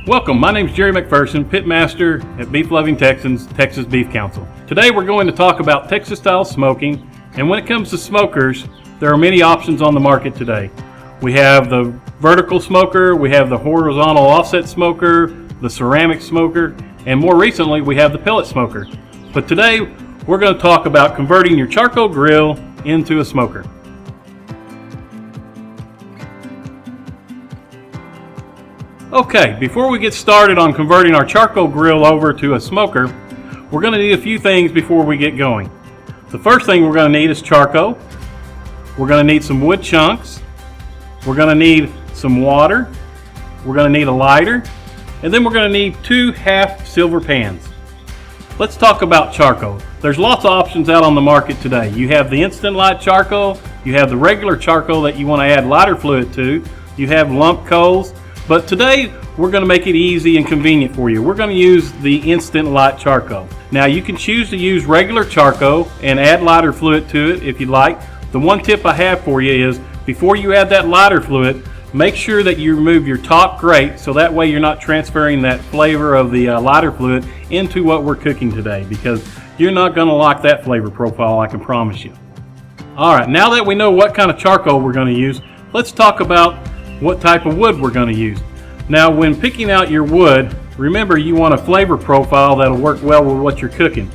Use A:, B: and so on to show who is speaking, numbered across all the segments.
A: Welcome, my name is Jerry McPherson, Pitmaster at Beef Loving Texans, Texas Beef Council. Today we're going to talk about Texas style smoking, and when it comes to smokers, there are many options on the market today. We have the vertical smoker, we have the horizontal offset smoker, the ceramic smoker, and more recently we have the pellet smoker. But today we're going to talk about converting your charcoal grill into a smoker. Okay, before we get started on converting our charcoal grill over to a smoker, we're going to need a few things before we get going. The first thing we're going to need is charcoal. We're going to need some wood chunks. We're going to need some water. We're going to need a lighter. And then we're going to need 2 half silver pans. Let's talk about charcoal. There's lots of options out on the market today. You have the instant light charcoal. You have the regular charcoal that you want to add lighter fluid to. You have lump coals. But today we're going to make it easy and convenient for you. We're going to use the instant light charcoal. Now you can choose to use regular charcoal and add lighter fluid to it if you'd like. The one tip I have for you is before you add that lighter fluid, make sure that you remove your top grate so that way you're not transferring that flavor of the lighter fluid into what we're cooking today, because you're not going to like that flavor profile, I can promise you. Alright, now that we know what kind of charcoal we're going to use, let's talk about what type of wood we're going to use. Now when picking out your wood, remember you want a flavor profile that'll work well with what you're cooking.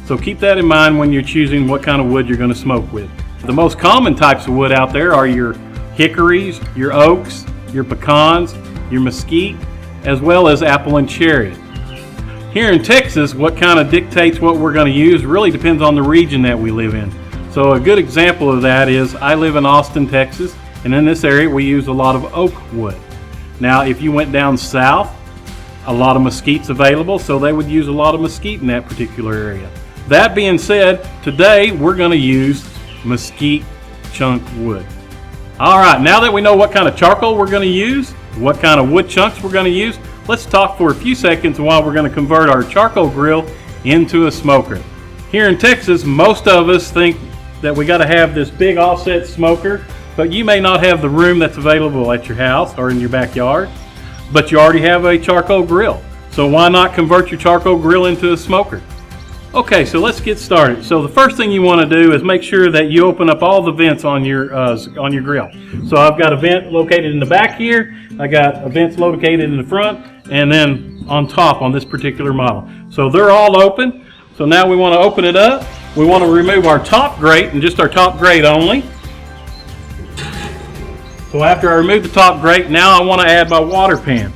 A: So keep that in mind when you're choosing what kind of wood you're going to smoke with. The most common types of wood out there are your hickories, your oaks, your pecans, your mesquite, as well as apple and cherry. Here in Texas, what kind of dictates what we're going to use really depends on the region that we live in. So a good example of that is I live in Austin, Texas, and in this area we use a lot of oak wood. Now if you went down south, a lot of mesquite's available, so they would use a lot of mesquite in that particular area. That being said, today we're going to use mesquite chunk wood. Alright, now that we know what kind of charcoal we're going to use, what kind of wood chunks we're going to use, let's talk for a few seconds while we're going to convert our charcoal grill into a smoker. Here in Texas, most of us think that we got to have this big offset smoker, but you may not have the room that's available at your house or in your backyard, but you already have a charcoal grill. So why not convert your charcoal grill into a smoker? Okay, so let's get started. So the first thing you want to do is make sure that you open up all the vents on your grill. So I've got a vent located in the back here, I got a vent located in the front, and then on top on this particular model. So they're all open. So now we want to open it up. We want to remove our top grate and just our top grate only. So after I remove the top grate, now I want to add my water pan.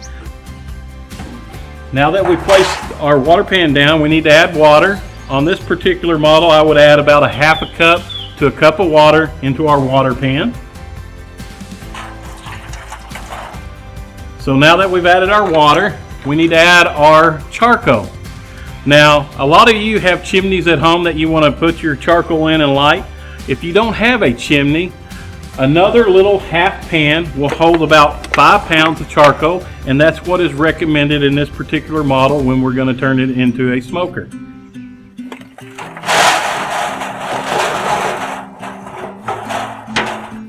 A: Now that we've placed our water pan down, we need to add water. On this particular model, I would add about a half a cup to a cup of water into our water pan. So now that we've added our water, we need to add our charcoal. Now, a lot of you have chimneys at home that you want to put your charcoal in and light. If you don't have a chimney, another little half pan will hold about 5 pounds of charcoal, and that's what is recommended in this particular model when we're going to turn it into a smoker.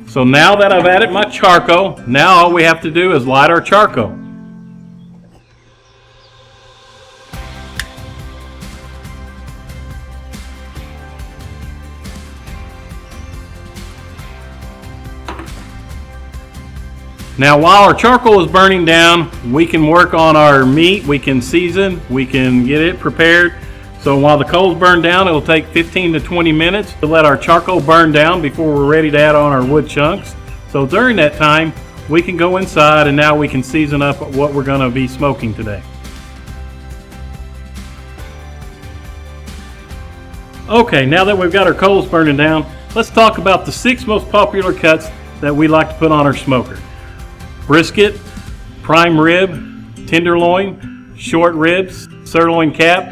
A: So now that I've added my charcoal, now all we have to do is light our charcoal. Now while our charcoal is burning down, we can work on our meat, we can season, we can get it prepared. So while the coals burn down, it'll take 15 to 20 minutes to let our charcoal burn down before we're ready to add on our wood chunks. So during that time, we can go inside and now we can season up what we're going to be smoking today. Okay, now that we've got our coals burning down, let's talk about the 6 most popular cuts that we like to put on our smoker. Brisket, prime rib, tenderloin, short ribs, sirloin cap,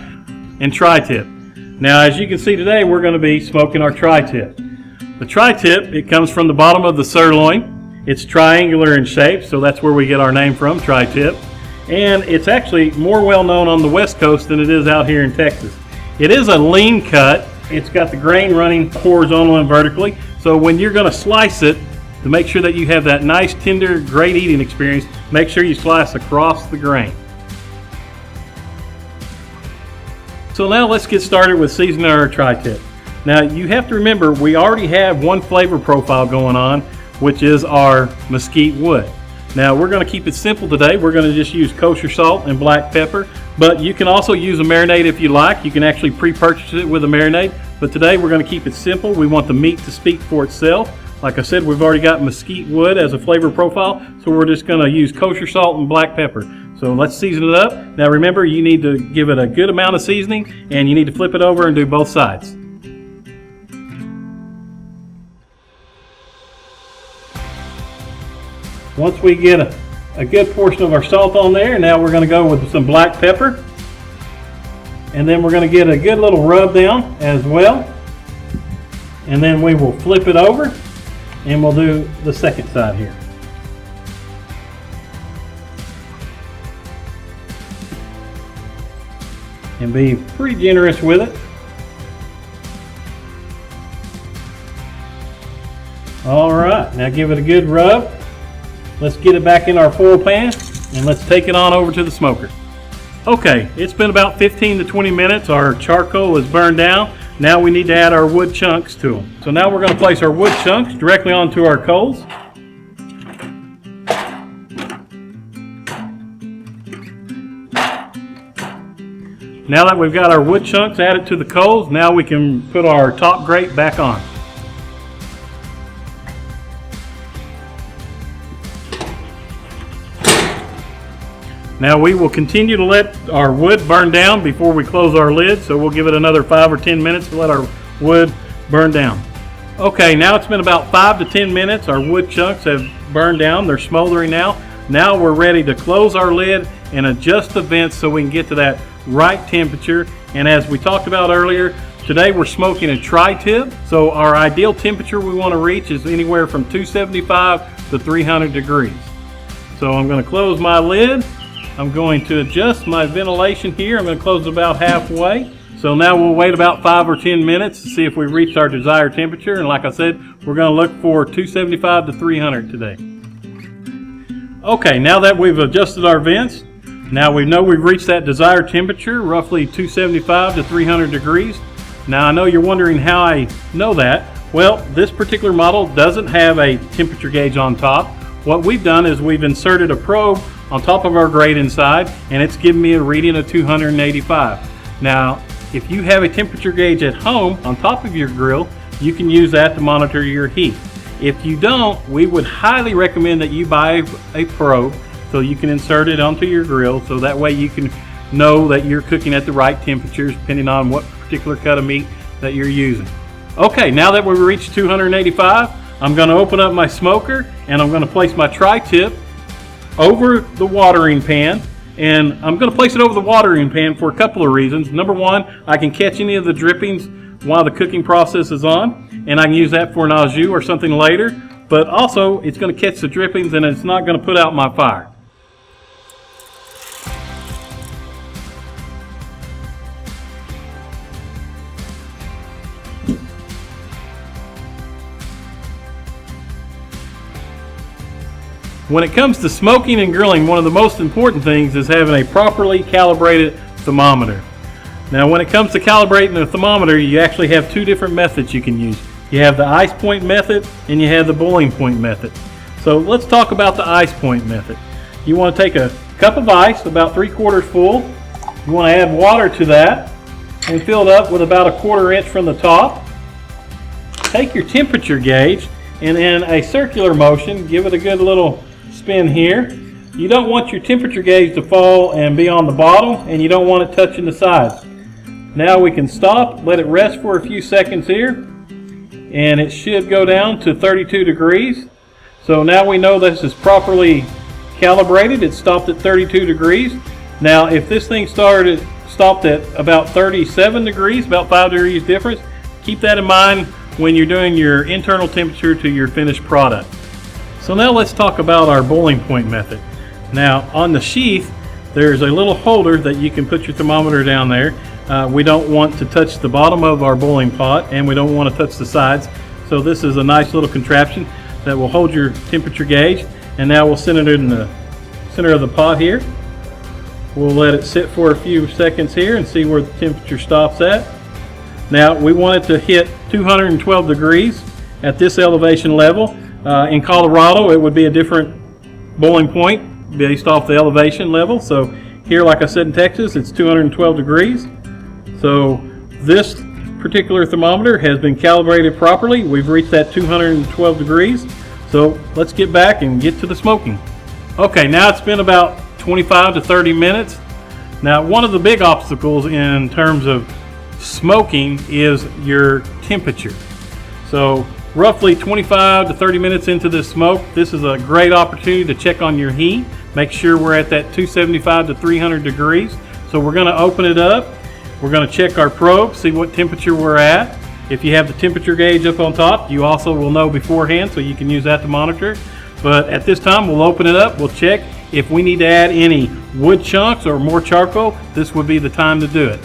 A: and tri-tip. Now as you can see today, we're going to be smoking our tri-tip. The tri-tip, it comes from the bottom of the sirloin. It's triangular in shape, so that's where we get our name from, tri-tip. And it's actually more well known on the West Coast than it is out here in Texas. It is a lean cut. It's got the grain running horizontal and vertically, so when you're going to slice it, to make sure that you have that nice, tender, great eating experience, make sure you slice across the grain. So now let's get started with seasoning our tri-tip. Now you have to remember we already have one flavor profile going on, which is our mesquite wood. Now we're going to keep it simple today. We're going to just use kosher salt and black pepper, but you can also use a marinade if you like. You can actually pre-purchase it with a marinade, but today we're going to keep it simple. We want the meat to speak for itself. Like I said, we've already got mesquite wood as a flavor profile, so we're just going to use kosher salt and black pepper. So let's season it up. Now remember, you need to give it a good amount of seasoning, and you need to flip it over and do both sides. Once we get a good portion of our salt on there, now we're going to go with some black pepper. And then we're going to get a good little rub down as well. And then we will flip it over, and we'll do the second side here. And be pretty generous with it. All right, now give it a good rub. Let's get it back in our foil pan, and let's take it on over to the smoker. Okay, it's been about 15 to 20 minutes. Our charcoal is burned down. Now we need to add our wood chunks to them. So now we're going to place our wood chunks directly onto our coals. Now that we've got our wood chunks added to the coals, now we can put our top grate back on. Now we will continue to let our wood burn down before we close our lid, so we'll give it another 5 or 10 minutes to let our wood burn down. Okay, now it's been about 5 to 10 minutes. Our wood chunks have burned down. They're smoldering now. Now we're ready to close our lid and adjust the vents so we can get to that right temperature. And as we talked about earlier, today we're smoking a tri-tip, so our ideal temperature we want to reach is anywhere from 275 to 300 degrees. So I'm going to close my lid. I'm going to adjust my ventilation here. I'm going to close it about halfway. So now we'll wait about 5 or 10 minutes to see if we've reached our desired temperature. And like I said, we're going to look for 275 to 300 today. Okay, now that we've adjusted our vents, now we know we've reached that desired temperature, roughly 275 to 300 degrees. Now I know you're wondering how I know that. Well, this particular model doesn't have a temperature gauge on top. What we've done is we've inserted a probe on top of our grate inside, and it's giving me a reading of 285. Now, if you have a temperature gauge at home on top of your grill, you can use that to monitor your heat. If you don't, we would highly recommend that you buy a probe so you can insert it onto your grill, so that way you can know that you're cooking at the right temperatures depending on what particular cut of meat that you're using. Okay, now that we've reached 285, I'm going to open up my smoker and I'm going to place my tri-tip over the watering pan, and I'm going to place it over the watering pan for a couple of reasons. Number one, I can catch any of the drippings while the cooking process is on, and I can use that for an au jus or something later, but also it's going to catch the drippings and it's not going to put out my fire. When it comes to smoking and grilling, one of the most important things is having a properly calibrated thermometer. Now when it comes to calibrating the thermometer, you actually have two different methods you can use. You have the ice point method and you have the boiling point method. So let's talk about the ice point method. You want to take a cup of ice, about 3/4 full. You want to add water to that and fill it up with about 1/4 inch from the top. Take your temperature gauge and in a circular motion, give it a good little spin here. You don't want your temperature gauge to fall and be on the bottom, and you don't want it touching the sides. Now we can stop, let it rest for a few seconds here, and it should go down to 32 degrees. So now we know this is properly calibrated. It stopped at 32 degrees. Now if this thing stopped at about 37 degrees, about 5 degrees difference, keep that in mind when you're doing your internal temperature to your finished product. So now let's talk about our boiling point method. Now on the sheath, there's a little holder that you can put your thermometer down there. We don't want to touch the bottom of our boiling pot, and we don't want to touch the sides. So this is a nice little contraption that will hold your temperature gauge. And now we'll center it in the center of the pot here. We'll let it sit for a few seconds here and see where the temperature stops at. Now we want it to hit 212 degrees at this elevation level. In Colorado it would be a different boiling point based off the elevation level. So here, like I said, in Texas it's 212 degrees. So this particular thermometer has been calibrated properly. We've reached that 212 degrees. So let's get back and get to the smoking. Okay, now it's been about 25 to 30 minutes. Now one of the big obstacles in terms of smoking is your temperature. So roughly 25 to 30 minutes into this smoke, this is a great opportunity to check on your heat. Make sure we're at that 275 to 300 degrees. So we're going to open it up. We're going to check our probe, see what temperature we're at. If you have the temperature gauge up on top, you also will know beforehand, so you can use that to monitor. But at this time, we'll open it up. We'll check if we need to add any wood chunks or more charcoal. This would be the time to do it.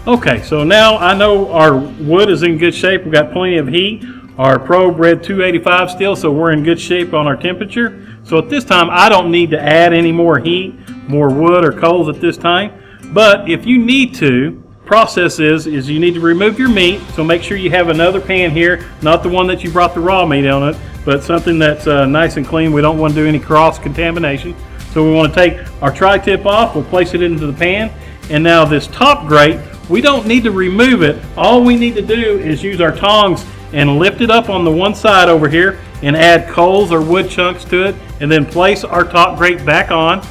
A: Okay, so now I know our wood is in good shape. We've got plenty of heat. Our probe read 285 still, so we're in good shape on our temperature. So at this time, I don't need to add any more heat, more wood or coals at this time. But if you need to, process is you need to remove your meat. So make sure you have another pan here, not the one that you brought the raw meat on it, but something that's nice and clean. We don't want to do any cross contamination. So we want to take our tri-tip off. We'll place it into the pan. And now this top grate, we don't need to remove it. All we need to do is use our tongs and lift it up on the one side over here and add coals or wood chunks to it, and then place our top grate back on.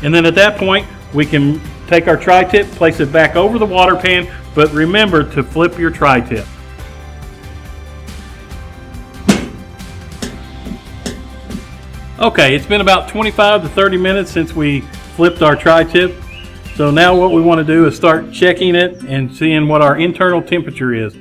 A: And then at that point, we can take our tri-tip, place it back over the water pan, but remember to flip your tri-tip. Okay, it's been about 25 to 30 minutes since we flipped our tri-tip. So now what we want to do is start checking it and seeing what our internal temperature is.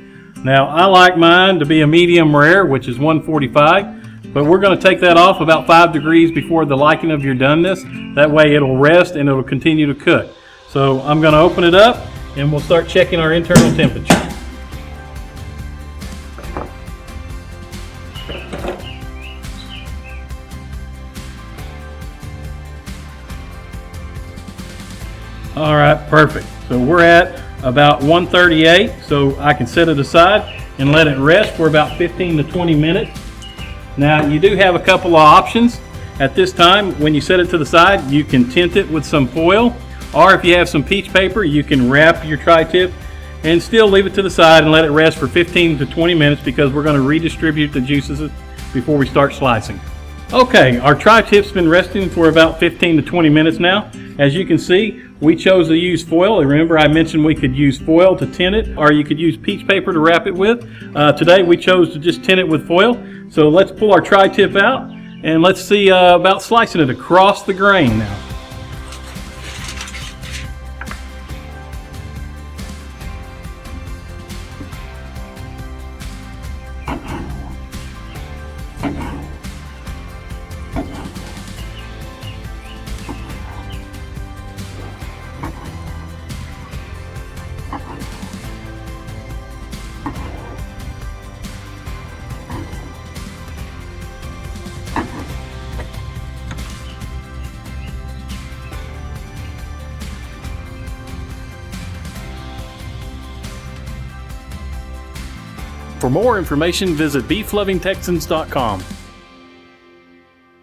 A: Now I like mine to be a medium rare, which is 145, but we're going to take that off about 5 degrees before the liking of your doneness. That way it'll rest and it'll continue to cook. So I'm going to open it up and we'll start checking our internal temperature. All right, perfect. So we're at about 138, so I can set it aside and let it rest for about 15 to 20 minutes. Now you do have a couple of options. At this time, when you set it to the side, you can tint it with some foil, or if you have some peach paper, you can wrap your tri-tip and still leave it to the side and let it rest for 15 to 20 minutes because we're going to redistribute the juices before we start slicing. Okay, our tri-tip's been resting for about 15 to 20 minutes now. As you can see, we chose to use foil. Remember I mentioned we could use foil to tint it, or you could use peach paper to wrap it with. Today we chose to just tint it with foil. So let's pull our tri-tip out and let's see about slicing it across the grain now. For more information, visit beeflovingtexans.com.